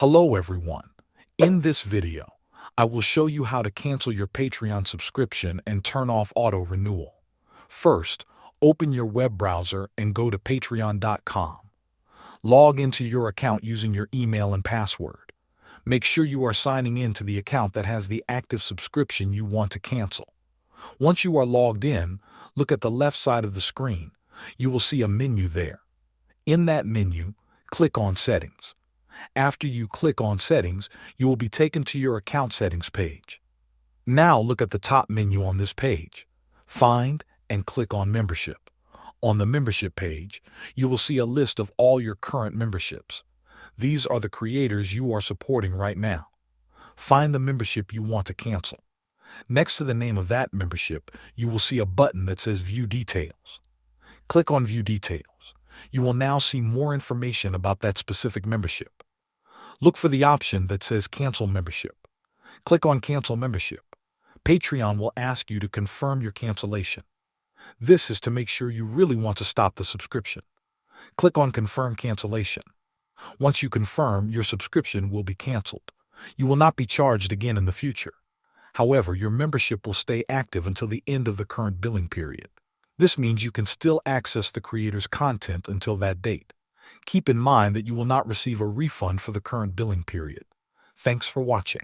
Hello everyone. In this video, I will show you how to cancel your Patreon subscription and turn off auto renewal. First, open your web browser and go to patreon.com. Log into your account using your email and password. Make sure you are signing in to the account that has the active subscription you want to cancel. Once you are logged in, look at the left side of the screen. You will see a menu there. In that menu, click on Settings. After you click on Settings, you will be taken to your account settings page. Now look at the top menu on this page. Find and click on Membership. On the membership page, you will see a list of all your current memberships. These are the creators you are supporting right now. Find the membership you want to cancel. Next to the name of that membership, you will see a button that says View Details. Click on View Details. You will now see more information about that specific membership. Look for the option that says Cancel Membership. Click on Cancel Membership. Patreon will ask you to confirm your cancellation. This is to make sure you really want to stop the subscription. Click on Confirm Cancellation. Once you confirm, your subscription will be canceled. You will not be charged again in the future. However, your membership will stay active until the end of the current billing period. This means you can still access the creator's content until that date. Keep in mind that you will not receive a refund for the current billing period. Thanks for watching.